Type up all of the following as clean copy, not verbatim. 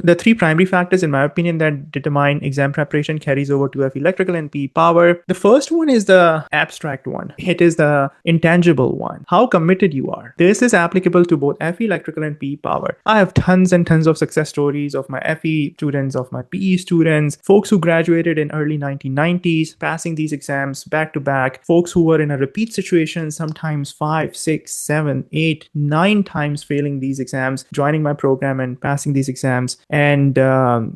the three primary factors, in my opinion, that determine exam preparation carries over to FE Electrical and PE Power. The first one is the abstract one. It is the intangible one. How committed you are. This is applicable to both FE Electrical and PE Power. I have tons and tons of success stories of my FE students, of my PE students, folks who graduated in early 1990s, passing these exams back to back, folks who were in a repeat situation, sometimes 5, 6, 7, 8, 9 times failing these exams, joining my program and passing these exams, and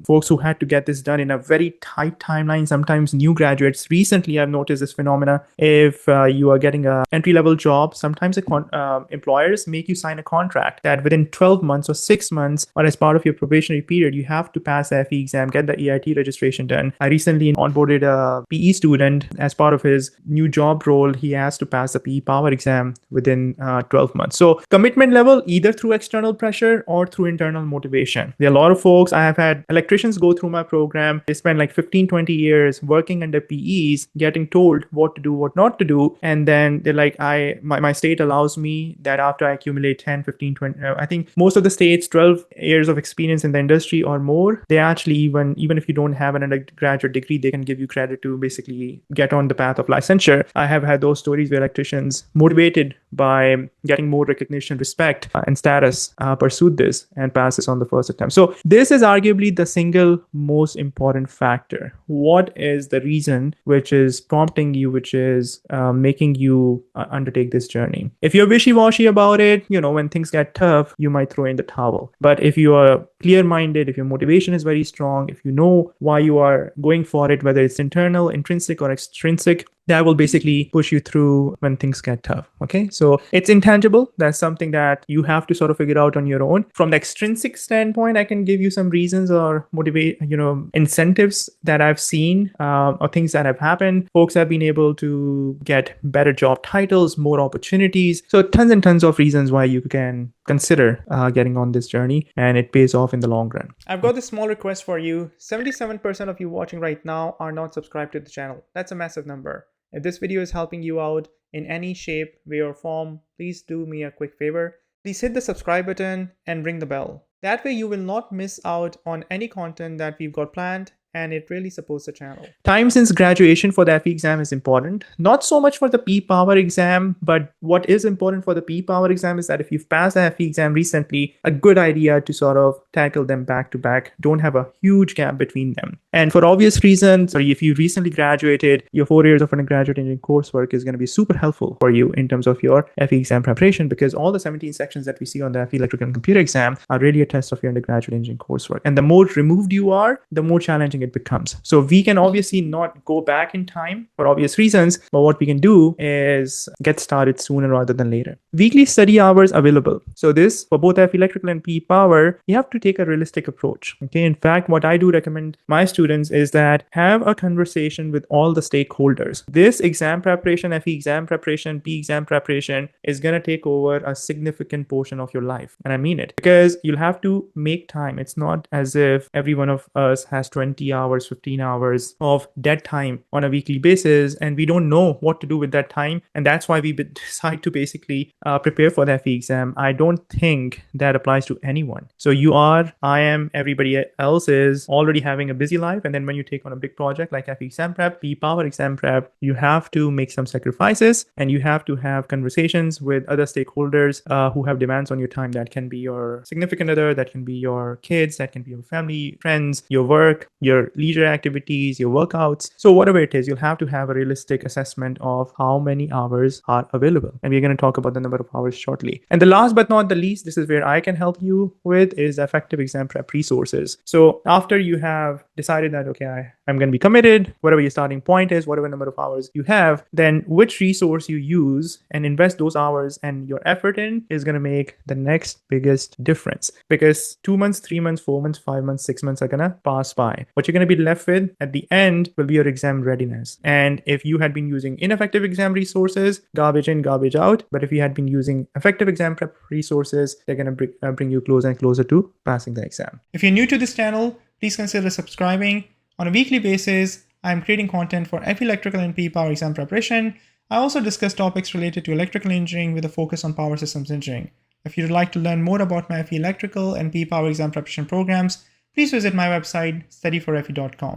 folks who had to get this done in a very tight timeline. Sometimes new graduates, recently I've noticed this phenomena. If you are getting an entry-level job, sometimes employers make you sign a contract that within 12 months or 6 months or as part of your probationary period, you have to pass the FE exam, get the EIT registration done. I recently onboarded a PE student. As part of his new job role, he has to pass the PE Power exam within 12 months. So commitment level, either through external pressure or through internal motivation. There are a lot of folks, I have had electricians go through my program. They spend like 15, 20 years working under PEs, getting told what to do, what not to do. And then they're like, my state allows me that after I accumulate 10, 15, 20, I think most of the states, 12 years of experience in the industry or more, they actually, even if you don't have an undergraduate degree, they can give you credit to basically get on the path of licensure. I have had those stories where electricians, motivated by getting more recognition, respect, and status, pursued this and passed this on the first attempt. So this is arguably the single most important factor. What is the reason which is prompting you, which is making you undertake this journey? If you're wishy-washy about it, when things get tough, you might throw in the towel. But if you are clear-minded, if your motivation is very strong, if you know why you are going for it, whether it's internal, intrinsic, or extrinsic, that will basically push you through when things get tough. Okay, so it's intangible. That's something that you have to sort of figure out on your own. From the extrinsic standpoint, I can give you some reasons or incentives that I've seen, or things that have happened. Folks have been able to get better job titles, more opportunities. So tons and tons of reasons why you can consider getting on this journey, and it pays off in the long run. I've got this small request for you. 77% of you watching right now are not subscribed to the channel. That's a massive number. If this video is helping you out in any shape, way, or form, please do me a quick favor. Please hit the subscribe button and ring the bell. That way you will not miss out on any content that we've got planned, and it really supports the channel. Time since graduation for the FE exam is important. Not so much for the PE Power exam, but what is important for the PE Power exam is that if you've passed the FE exam recently, a good idea to sort of tackle them back to back. Don't have a huge gap between them. And for obvious reasons, if you recently graduated, your 4 years of undergraduate engineering coursework is going to be super helpful for you in terms of your FE exam preparation, because all the 17 sections that we see on the FE Electrical and Computer exam are really a test of your undergraduate engineering coursework. And the more removed you are, the more challenging it becomes. So we can obviously not go back in time for obvious reasons, but what we can do is get started sooner rather than later. Weekly study hours available. So this, for both FE Electrical and PE Power, you have to take a realistic approach. Okay. In fact, what I do recommend my students is that have a conversation with all the stakeholders. This exam preparation, FE exam preparation, PE exam preparation is going to take over a significant portion of your life. And I mean it, because you'll have to make time. It's not as if every one of us has 20 hours, 15 hours of dead time on a weekly basis, and we don't know what to do with that time. And that's why we decide to basically prepare for the FE exam. I don't think that applies to anyone. So I am, everybody else is already having a busy life. And then when you take on a big project like FE exam prep, PE Power exam prep, you have to make some sacrifices, and you have to have conversations with other stakeholders who have demands on your time. That can be your significant other, that can be your kids, that can be your family, friends, your work, your leisure activities, your workouts. So whatever it is, you'll have to have a realistic assessment of how many hours are available. And we're going to talk about the number of hours shortly. And the last but not the least, this is where I can help you with, is effective exam prep resources. So after you have decided that, okay, I'm going to be committed, whatever your starting point is, whatever number of hours you have, then which resource you use and invest those hours and your effort in is going to make the next biggest difference. Because 2 months, 3 months, 4 months, 5 months, 6 months are going to pass by. What you're going to be left with at the end will be your exam readiness. And if you had been using ineffective exam resources, garbage in, garbage out. But if you had been using effective exam prep resources, they're going to bring you closer and closer to passing the exam. If you're new to this channel, please consider subscribing. On a weekly basis, I'm creating content for FE Electrical and PE Power exam preparation. I also discuss topics related to electrical engineering with a focus on power systems engineering. If you'd like to learn more about my FE Electrical and PE Power exam preparation programs, please visit my website studyforfe.com.